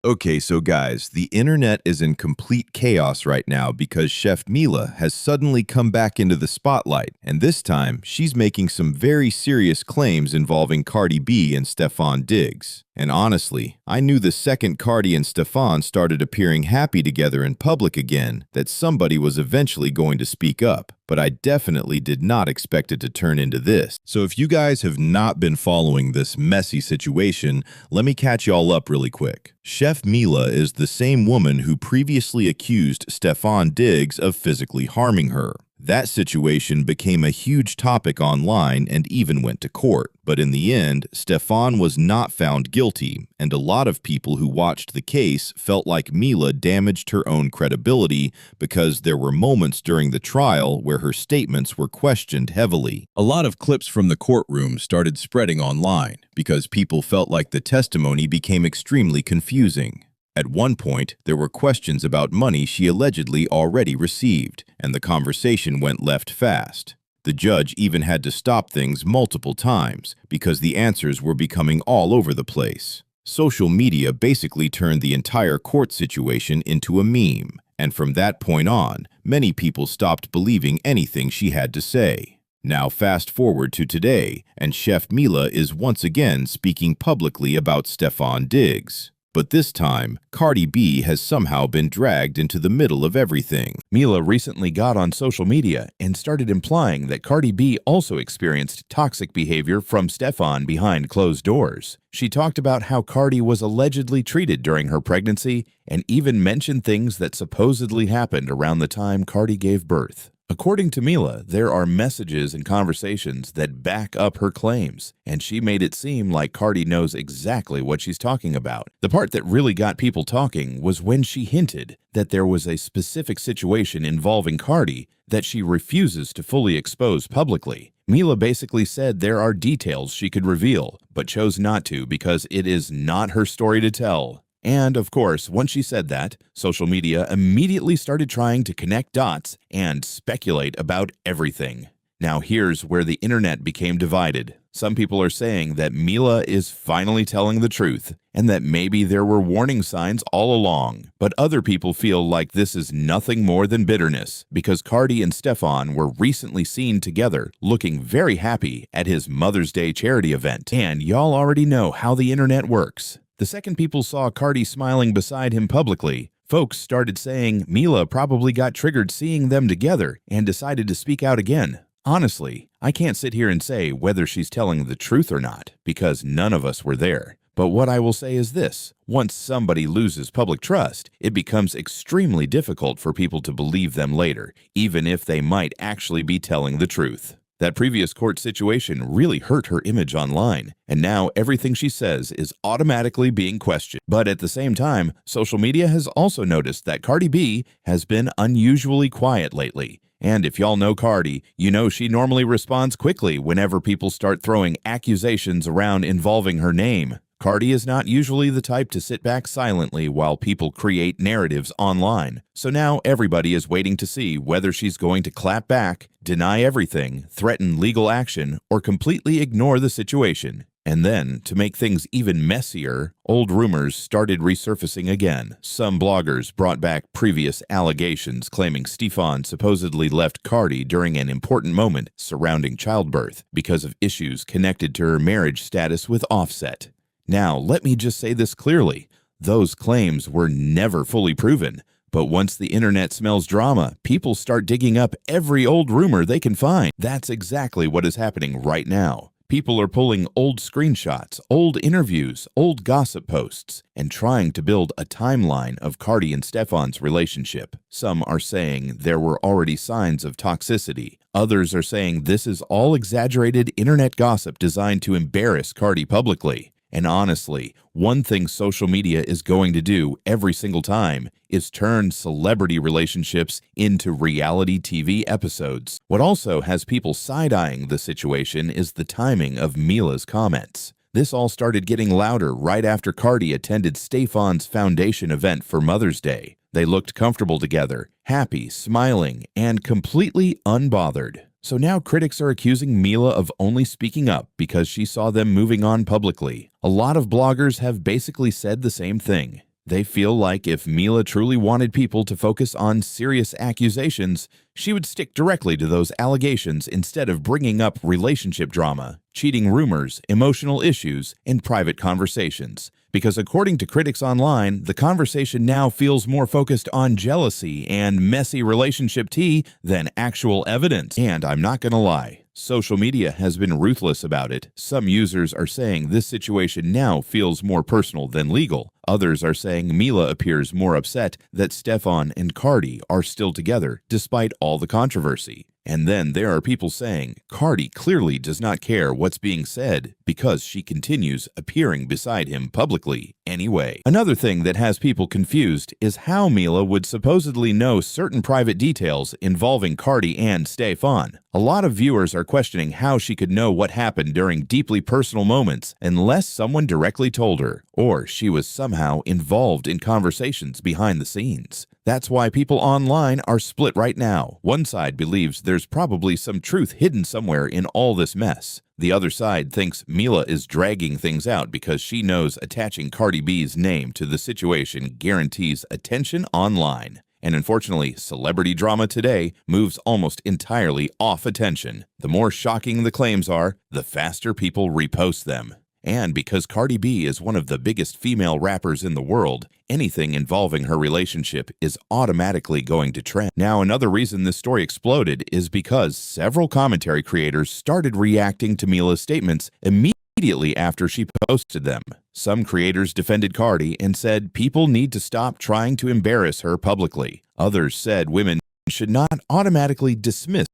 Okay, so guys, the internet is in complete chaos right now because Chef Mila has suddenly come back into the spotlight, and this time she's making some very serious claims involving Cardi B and Stefon Diggs. And honestly, I knew the second Cardi and Stefon started appearing happy together in public again that somebody was eventually going to speak up, but I definitely did not expect it to turn into this. So if you guys have not been following this messy situation, let me catch y'all up really quick. Chef Mila is the same woman who previously accused Stefon Diggs of physically harming her. That situation became a huge topic online and even went to court. But in the end, Stefon was not found guilty, and a lot of people who watched the case felt like Mila damaged her own credibility because there were moments during the trial where her statements were questioned heavily. A lot of clips from the courtroom started spreading online because people felt like the testimony became extremely confusing. At one point, there were questions about money she allegedly already received, and the conversation went left fast. The judge even had to stop things multiple times because the answers were becoming all over the place. Social media basically turned the entire court situation into a meme, and from that point on, many people stopped believing anything she had to say. Now fast forward to today, and Chef Mila is once again speaking publicly about Stefon Diggs. But this time, Cardi B has somehow been dragged into the middle of everything. Mila recently got on social media and started implying that Cardi B also experienced toxic behavior from Stefon behind closed doors. She talked about how Cardi was allegedly treated during her pregnancy and even mentioned things that supposedly happened around the time Cardi gave birth. According to Mila, there are messages and conversations that back up her claims, and she made it seem like Cardi knows exactly what she's talking about. The part that really got people talking was when she hinted that there was a specific situation involving Cardi that she refuses to fully expose publicly. Mila basically said there are details she could reveal, but chose not to because it is not her story to tell. And, of course, once she said that, social media immediately started trying to connect dots and speculate about everything. Now here's where the internet became divided. Some people are saying that Mila is finally telling the truth, and that maybe there were warning signs all along. But other people feel like this is nothing more than bitterness, because Cardi and Stefon were recently seen together, looking very happy at his Mother's Day charity event. And y'all already know how the internet works. The second people saw Cardi smiling beside him publicly, folks started saying Mila probably got triggered seeing them together and decided to speak out again. Honestly, I can't sit here and say whether she's telling the truth or not, because none of us were there. But what I will say is this: once somebody loses public trust, it becomes extremely difficult for people to believe them later, even if they might actually be telling the truth. That previous court situation really hurt her image online, and now everything she says is automatically being questioned. But at the same time, social media has also noticed that Cardi B has been unusually quiet lately. And if y'all know Cardi, you know she normally responds quickly whenever people start throwing accusations around involving her name. Cardi is not usually the type to sit back silently while people create narratives online. So now everybody is waiting to see whether she's going to clap back, deny everything, threaten legal action, or completely ignore the situation. And then, to make things even messier, old rumors started resurfacing again. Some bloggers brought back previous allegations claiming Stefon supposedly left Cardi during an important moment surrounding childbirth because of issues connected to her marriage status with Offset. Now, let me just say this clearly. Those claims were never fully proven. But once the internet smells drama, people start digging up every old rumor they can find. That's exactly what is happening right now. People are pulling old screenshots, old interviews, old gossip posts, and trying to build a timeline of Cardi and Stefon's relationship. Some are saying there were already signs of toxicity. Others are saying this is all exaggerated internet gossip designed to embarrass Cardi publicly. And honestly, one thing social media is going to do every single time is turn celebrity relationships into reality TV episodes. What also has people side-eyeing the situation is the timing of Mila's comments. This all started getting louder right after Cardi attended Stefon's foundation event for Mother's Day. They looked comfortable together, happy, smiling, and completely unbothered. So now critics are accusing Mila of only speaking up because she saw them moving on publicly. A lot of bloggers have basically said the same thing. They feel like if Mila truly wanted people to focus on serious accusations, she would stick directly to those allegations instead of bringing up relationship drama, cheating rumors, emotional issues, and private conversations. Because according to critics online, the conversation now feels more focused on jealousy and messy relationship tea than actual evidence. And I'm not gonna lie, social media has been ruthless about it. Some users are saying this situation now feels more personal than legal. Others are saying Mila appears more upset that Stefon and Cardi are still together despite all the controversy. And then there are people saying Cardi clearly does not care what's being said because she continues appearing beside him publicly anyway. Another thing that has people confused is how Mila would supposedly know certain private details involving Cardi and Stefon. A lot of viewers are questioning how she could know what happened during deeply personal moments unless someone directly told her, or she was somehow involved in conversations behind the scenes. That's why people online are split right now. One side believes there's probably some truth hidden somewhere in all this mess. The other side thinks Mila is dragging things out because she knows attaching Cardi B's name to the situation guarantees attention online. And unfortunately, celebrity drama today moves almost entirely off attention. The more shocking the claims are, the faster people repost them. And because Cardi B is one of the biggest female rappers in the world, anything involving her relationship is automatically going to trend. Now, another reason this story exploded is because several commentary creators started reacting to Mila's statements immediately after she posted them. Some creators defended Cardi and said people need to stop trying to embarrass her publicly. Others said women should not automatically dismiss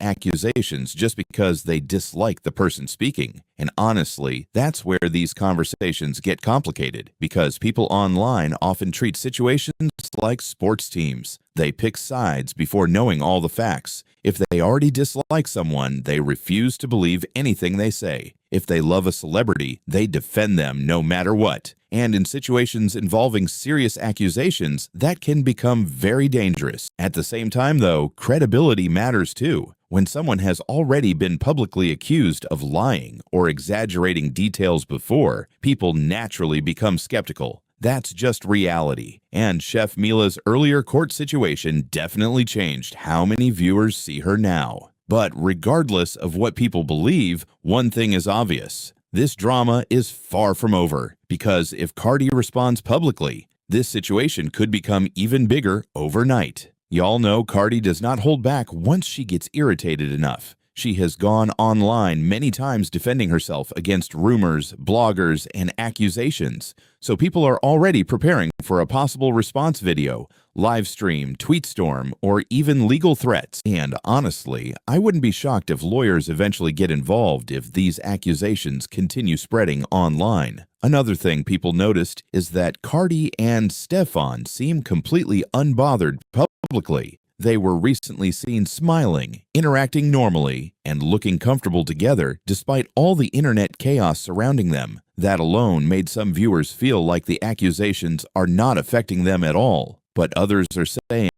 accusations just because they dislike the person speaking. And honestly, that's where these conversations get complicated because people online often treat situations like sports teams. They pick sides before knowing all the facts. If they already dislike someone, they refuse to believe anything they say. If they love a celebrity, they defend them no matter what. And in situations involving serious accusations, that can become very dangerous. At the same time, though, credibility matters too. When someone has already been publicly accused of lying or exaggerating details before, people naturally become skeptical. That's just reality. And Chef Mila's earlier court situation definitely changed how many viewers see her now. But regardless of what people believe, one thing is obvious. This drama is far from over, because if Cardi responds publicly, this situation could become even bigger overnight. Y'all know Cardi does not hold back once she gets irritated enough. She has gone online many times defending herself against rumors, bloggers, and accusations. So people are already preparing for a possible response video, live stream, tweet storm, or even legal threats. And honestly, I wouldn't be shocked if lawyers eventually get involved if these accusations continue spreading online. Another thing people noticed is that Cardi and Stefon seem completely unbothered publicly. They were recently seen smiling, interacting normally, and looking comfortable together despite all the internet chaos surrounding them. That alone made some viewers feel like the accusations are not affecting them at all. But others are saying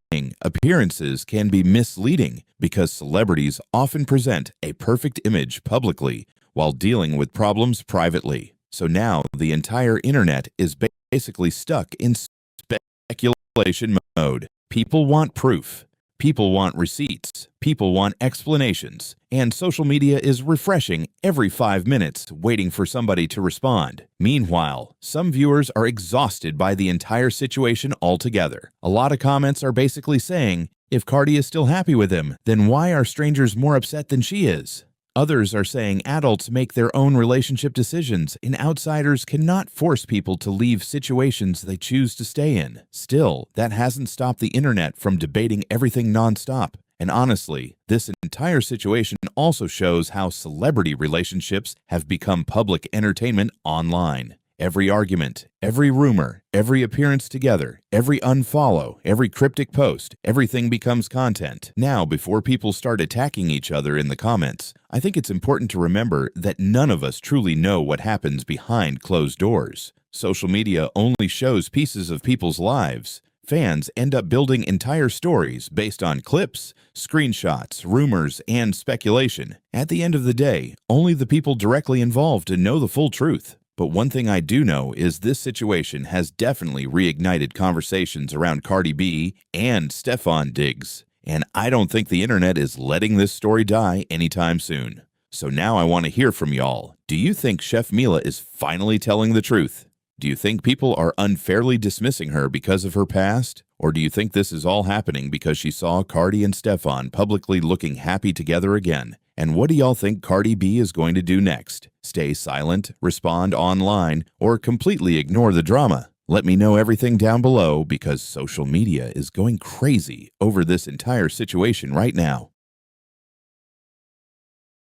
appearances can be misleading because celebrities often present a perfect image publicly while dealing with problems privately. So now the entire internet is basically stuck in speculation mode. People want proof. People want receipts. People want explanations. And social media is refreshing every 5 minutes, waiting for somebody to respond. Meanwhile, some viewers are exhausted by the entire situation altogether. A lot of comments are basically saying, if Cardi is still happy with him, then why are strangers more upset than she is? Others are saying adults make their own relationship decisions, and outsiders cannot force people to leave situations they choose to stay in. Still, that hasn't stopped the internet from debating everything nonstop. And honestly, this entire situation also shows how celebrity relationships have become public entertainment online. Every argument, every rumor, every appearance together, every unfollow, every cryptic post, everything becomes content. Now, before people start attacking each other in the comments, I think it's important to remember that none of us truly know what happens behind closed doors. Social media only shows pieces of people's lives. Fans end up building entire stories based on clips, screenshots, rumors, and speculation. At the end of the day, only the people directly involved know the full truth. But one thing I do know is this situation has definitely reignited conversations around Cardi B and Stefon digs. And I don't think the internet is letting this story die anytime soon. So now I want to hear from y'all. Do you think Chef Mila is finally telling the truth? Do you think people are unfairly dismissing her because of her past? Or do you think this is all happening because she saw Cardi and Stefon publicly looking happy together again? And what do y'all think Cardi B is going to do next? Stay silent, respond online, or completely ignore the drama? Let me know everything down below because social media is going crazy over this entire situation right now.